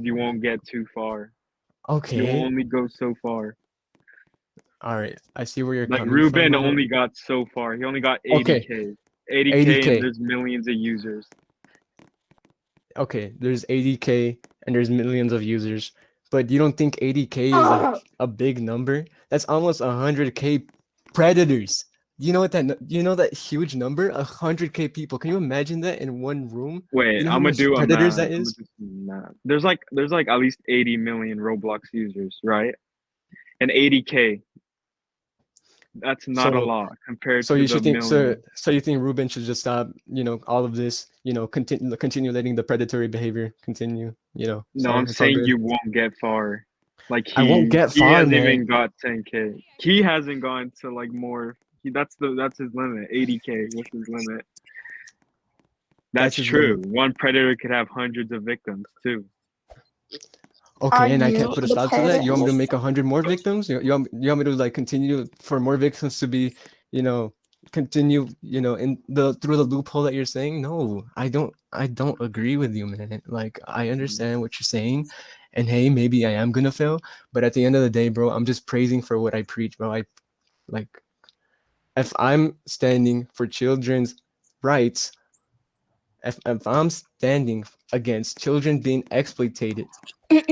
You won't get too far. You will Okay. only go so far. All right. I see where you're Like coming from, Ruben bro. only got so far. He only got Okay. 80K. 80K and 80K. there's millions of users. Okay, there's 80K and there's millions of users. But you don't think 80K is Oh, a big number? That's almost 100K predators. You know that huge number? 100K people. Can you imagine that in one room? Wait, You know how I'm gonna much do a predators math. that I'm gonna is? do some math. There's like at least 80 million Roblox users, right? And 80K. That's not a So lot compared so to you the should think so millions. so you think Ruben should just stop, all of this, continue letting the predatory behavior continue, No, so I'm it's all saying good. you won't get far. Like I won't get he far, hasn't man. even got 10K. He hasn't gone to like more. That's his limit. 80K. What's his limit? That's That's his limit. true. One predator could have hundreds of victims too. are Okay, and I can't you put a the stop to that. predator You in want me to this? make 100 more victims? You want me to like continue for more victims to be, you know, continue, in the through the loophole that you're saying? No, I don't agree with you, man. Like I understand what you're saying, and hey, maybe I am gonna fail, but at the end of the day, bro, I'm just praising for what I preach, bro. I like if I'm standing for children's rights, if I'm standing against children being exploited,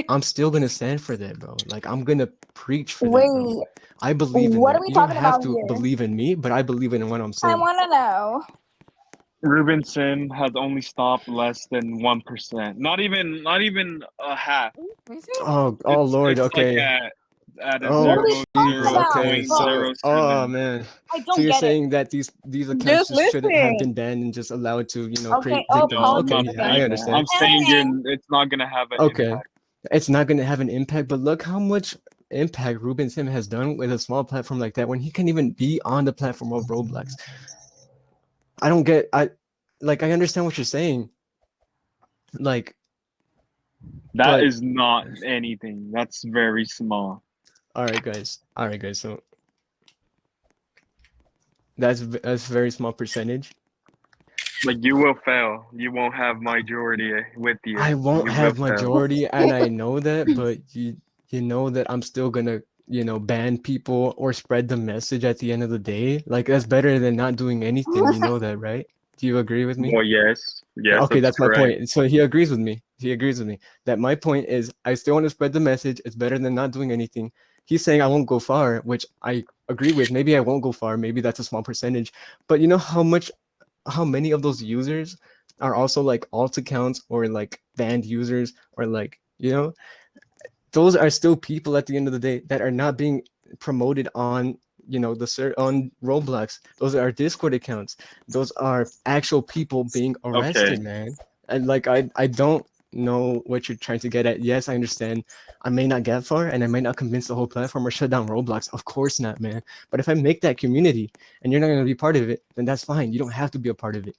I'm still gonna stand for that, bro. Like I'm gonna preach for that, bro. Wait, I believe in what are that. we You don't talking have about to here? believe in me, but I believe in what I'm I saying. want to know. Rubenson has only stopped less than 1%. Not even a half. Is it? Oh It's Lord, it's like okay. at a What are Oh we zero talking Jesus, zero about, okay. point bro? So, zero oh seven. man. I So don't you're get it. saying that these accounts Just just shouldn't have listen. been banned and just allowed to, Okay. create Oh, victims. No, I'm pause. Okay, not yeah, Okay. I saying that. understand. I'm saying Editing. it's not gonna have an Okay. impact. It's not gonna have an impact, but look how much impact Ruben Sim has done with a small platform like that when he can't even be on the platform of Roblox. I don't get I understand what you're saying. Like, That but is not anything. That's very small. all right, guys. All right, guys. So that's a very small percentage. Like you will fail. You won't have majority with I you. won't You will have fail. majority, and I know that, but you know that I'm still gonna, ban people or spread the message at the end of the day. Like that's better than not doing anything. You know that, right? Do you agree with me? Well, yes, Yeah, yes, okay, that's that's my correct. point. So he agrees with me. He agrees with me that my point is I still want to spread the message. It's better than not doing anything. He's saying I won't go far, which I agree with. Maybe I won't go far. Maybe that's a small percentage. But you know how many of those users are also like alt accounts or like banned users or like, those are still people at the end of the day that are not being promoted on, on Roblox. Those are Discord accounts. Those are actual people being Okay. arrested, man. And like I don't know what you're trying to get at. Yes, I understand. I may not get far and I might not convince the whole platform or shut down Roblox. Of course not, man. But if I make that community and you're not going to be part of it, then that's fine. You don't have to be a part of it.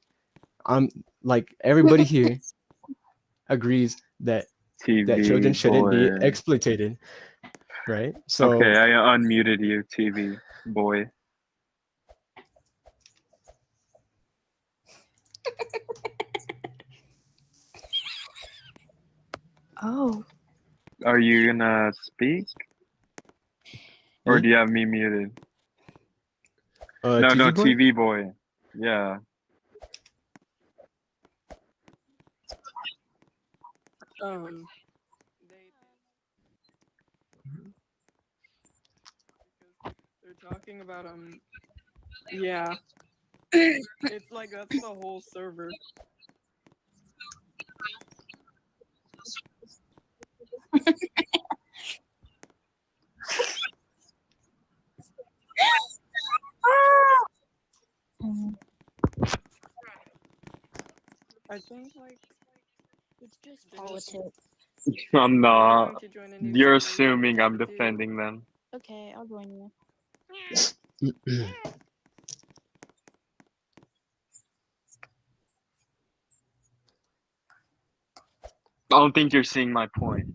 I'm like everybody here agrees that children TV shouldn't be boy. exploited, right? So Okay, I unmuted you, TV boy. Oh. Are you gonna speak or me, do you have me muted? No, TV no, boy. TV boy. Yeah. Um, they because they're talking about yeah. It's like that's the whole server. Mm. I think like It's just Denise, politics. I'm if you're not. going to join a new You're server, you know what assuming you I'm should do. defending them. Okay, I'll join you. I don't think you're seeing my point.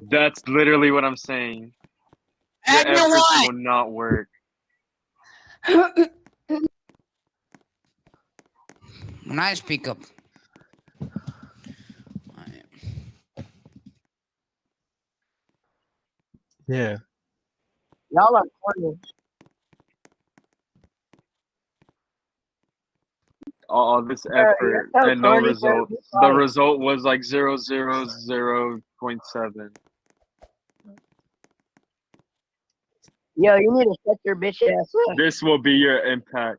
That's literally what I'm saying. Your And you know efforts what? will not work. When I speak up, Yeah. Y'all are funny. All this You're effort so and no corny, bro. results. Be The quiet. result was like 0.7. Yo, you need to shut your bitch ass up. This will be your impact.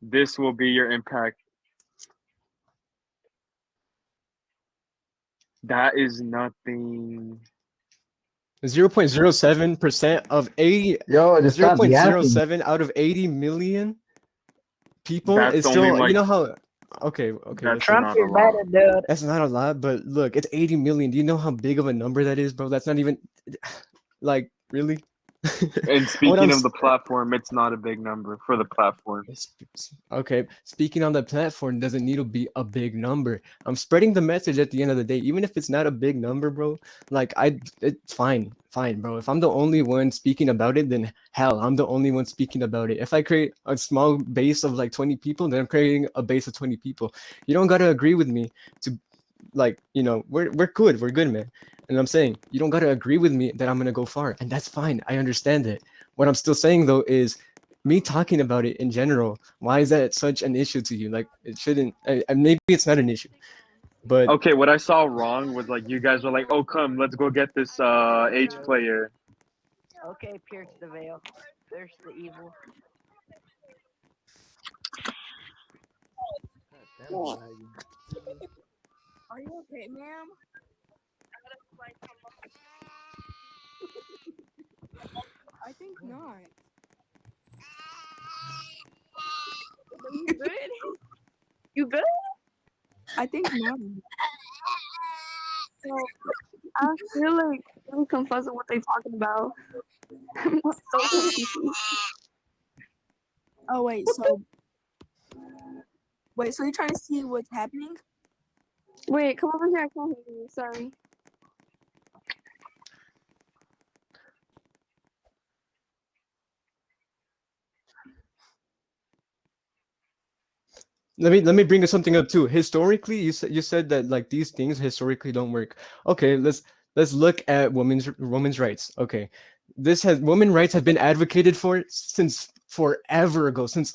This will be your impact. That is nothing. 0.07% of 80. Yo, just stop yapping. 0.07 out of 80 million people That's is only still, like you know how, okay, that's listen. Trump not a is lot. better, dude. That's not a lot, but look, it's 80 million. Do you know how big of a number that is, bro? That's not even, like, really? And What speaking I'm of the platform, it's not a big number for the platform. Okay, speaking on the platform doesn't need to be a big number. I'm spreading the message at the end of the day, even if it's not a big number, bro. Like it's fine, bro. If I'm the only one speaking about it, then hell, I'm the only one speaking about it. If I create a small base of like 20 people, then I'm creating a base of 20 people. You don't gotta agree with me to, like, we're good, man. And I'm saying you don't gotta agree with me that I'm gonna go far, and that's fine. I understand it. What I'm still saying though is me talking about it in general. Why is that such an issue to you? Like it shouldn't. Maybe it's not an issue, but Okay, what I saw wrong was like you guys were like, "Oh, come, let's go get this H player." Okay, pierce the veil. There's the evil. Are you okay, ma'am? I think not. You good? You good? I think not. So I feel like I'm confused with what they talking about. I'm so confused. Oh wait, so you're trying to see what's happening? Wait, come over here. I can't hear you. Sorry. let me bring something up too. Historically, you said that like these things historically don't work. Okay, let's look at women's rights. Okay, women rights have been advocated for since forever ago, since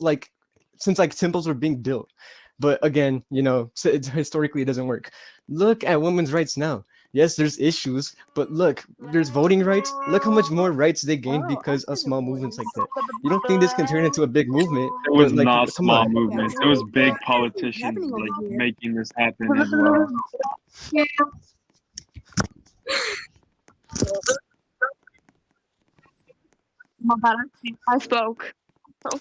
temples were being built. But again, historically it doesn't work. Look at women's rights now. Yes, there's issues, but look, there's voting rights. Look how much more rights they gained Oh, because I of see the small voice. movements like that. You don't think this can turn into a big movement? It was But like, not come small on. movements. It was big politicians happening over like here? making this happen as well. My bad. I spoke. So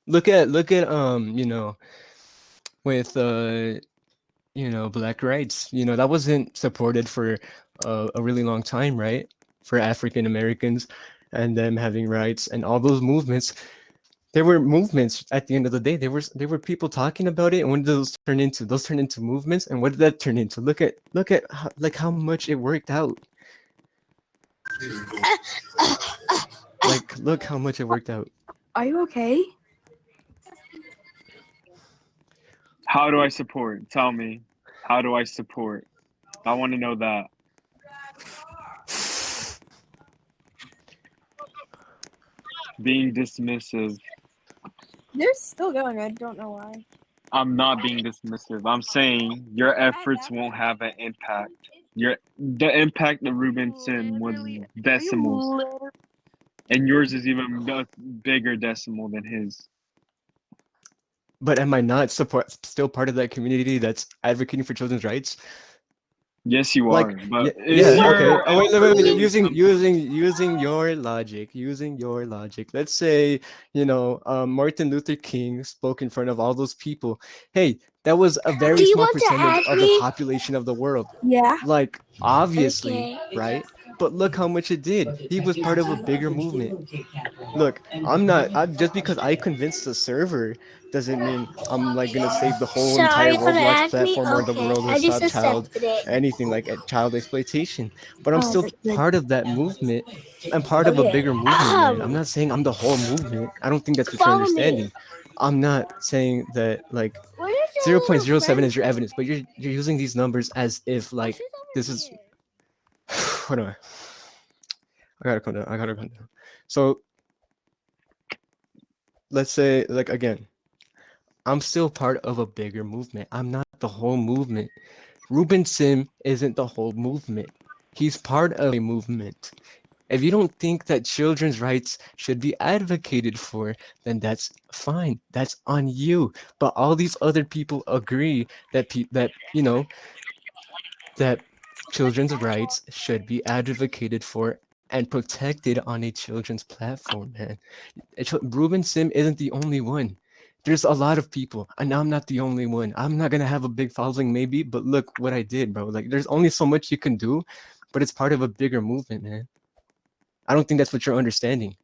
Look at with black rights, that wasn't supported for a really long time, right? For African Americans and them having rights and all those movements. There were movements at the end of the day. There were people talking about it, and when did those turn into movements, and what did that turn into? Look at how much it worked out. Like, look how much it worked out. Are you okay? How do I support? Tell me. How do I support? I want to know that. Being dismissive. they're still going. I don't know why. I'm not being dismissive. I'm saying your efforts won't have an impact. The impact of Rubenson was decimals, and yours is even a bigger decimal than his. But am I not still part of that community that's advocating for children's rights? Yes, you Like, are. But yeah, is okay. your Oh, wait, effort wait. doing Using something? your logic. Let's say, Martin Luther King spoke in front of all those people. Hey, that was a very Do you small want to percentage add of the me? population of the world. Yeah. Like, obviously, Okay. right? but look how much it did. He was part of a bigger movement. Look, I'm not. I'm just because I convinced the server doesn't mean I'm like gonna save the whole So are entire you gonna Roblox ask me? platform or the Okay, world or I just stop child accepted it. anything like child exploitation. But I'm Oh, still that's good. part of that movement. I'm part of a Okay. bigger movement, man. I'm not saying I'm the whole movement. I don't think that's what you're Follow me. understanding. I'm not saying that like Where's your zero point little zero 0.07 friend is your from? evidence, but you're using these numbers as if Oh, like she's over this is here. what do I gotta come down. I gotta come down. So let's say like again, I'm still part of a bigger movement. I'm not the whole movement. Ruben Sim isn't the whole movement. He's part of a movement. If you don't think that children's rights should be advocated for, then that's fine. That's on you. But all these other people agree that that that children's rights should be advocated for and protected on a children's platform, man. Ruben Sim isn't the only one. There's a lot of people, and I'm not the only one. I'm not gonna have a big following, maybe, but look what I did, bro. Like, there's only so much you can do, but it's part of a bigger movement, man. I don't think that's what you're understanding.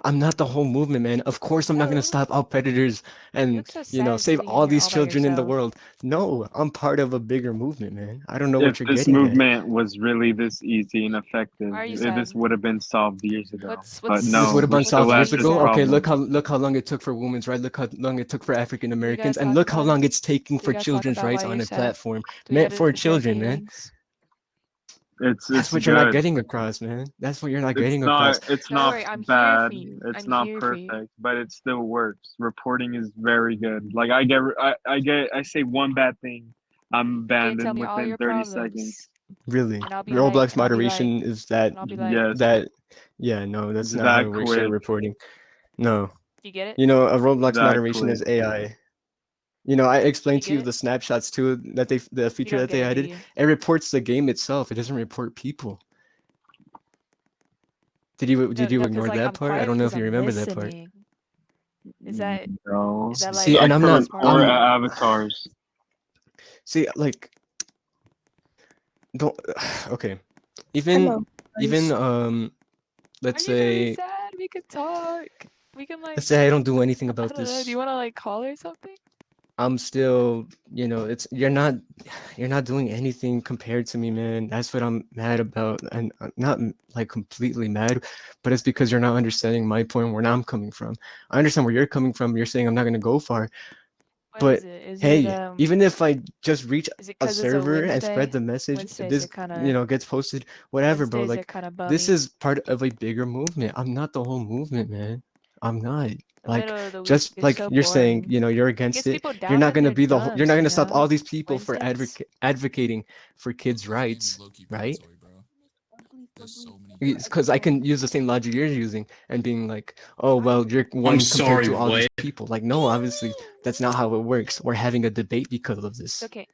I'm not the whole movement, man. Of course, I'm not gonna stop all predators You and look so sad save sitting in all here these all by children in the yourself. world. No, I'm part of a bigger movement, man. I don't know If what you're this getting at. movement was really this easy and effective, Why are you this sad? would have been solved years ago. What's But This would no, have we're been what's still solved making at years you this ago. sad? Okay, problem. look how long it took for women's right. Look how long it took for African Do we gotta Americans, and talk look how about long it? it's taking Do we for gotta talk children's about rights why on you're a sad? platform Do we meant gotta for address your children, man. feelings? That's It's what you're not good. getting across, man. That's what you're not getting across. It's Don't not worry, I'm here bad. for you. It's I'm not here for you. perfect, but it still works. Reporting is very good. Like I say one bad thing, I'm You can banned tell in me all within your 30 problems, seconds. Really, and I'll be like, Roblox moderation is that Yes, that yeah, no, that's not how that it works. Share quick. reporting. No, do you get it? a Roblox That moderation quick. is AI. I Do you explained to get you it? the snapshots too the You feature don't that get they it, do added. you? It reports the game itself. It doesn't report people. No, Did you no, because ignore like that I'm part? I quiet don't know because if you I'm remember that part. listening. Is that No. is that See, like and I I'm can not. smart report enough? avatars. See, like, don't. Okay, even Hello, even guys. let's Are you really say sad? We could talk. We can let's like, say I don't do anything I about don't know. Do this. you want to like call or something? I'm still, it's you're not doing anything compared to me, man. That's what I'm mad about, and I'm not like completely mad, but it's because you're not understanding my point where I'm coming from. I understand where you're coming from. You're saying I'm not gonna go far, What is but it? hey, even if I just reach Is it a because it's a server and spread Wednesday? the message, if Wednesdays are this kind of gets posted, whatever, bro. Wednesdays are Like, kind of this bummy. is part of a bigger movement. I'm not the whole movement, man. I'm not. The Like, middle of the week just is like so you're saying, boring. you're It against gets it. people You're down not in gonna their be the you're not dumps, gonna stop all these people for Wednesdays. advocating for kids' rights, right? Ugly. Because I can use the same logic you're using and being like, oh well, you're I'm one compared sorry, to all these what? people. Like, no, obviously that's not how it works. We're having a debate because of It's this. okay.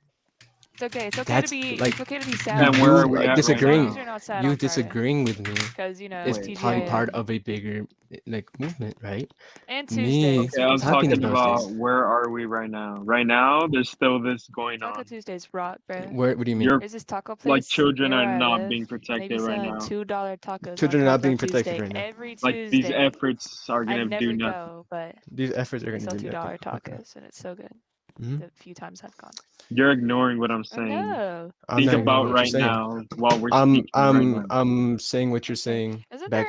It's okay. It's okay to That's be like it's okay to be sad you And on where are you we Wednesday. at right As long as disagreeing, now? you're not sad you on Friday. disagreeing with me Because, you know, is it's Wait, probably hold part TGIF. on. of a bigger like movement, right? And Tuesday, Me because Okay, we can I'm talk on talking talking about about this. Tuesdays. where are we right now? Right now, there's still this going Taco on. Tuesdays rot, bro. What do you mean? You're There's this taco like place children near are where I not live, being and they be protected right selling now. $2 tacos on Children are not Taco being protected Tuesday right now. every Like these Tuesday. efforts are I gonna do never nothing. go, but These efforts are they gonna sell do nothing. $2 Okay. tacos, and it's so good. Hmm. The few times I've gone. You're ignoring what I'm I saying. know. I'm Think not ignoring about what you're right saying. now while we're speaking right now. I'm saying what you're Okay. saying Isn't back there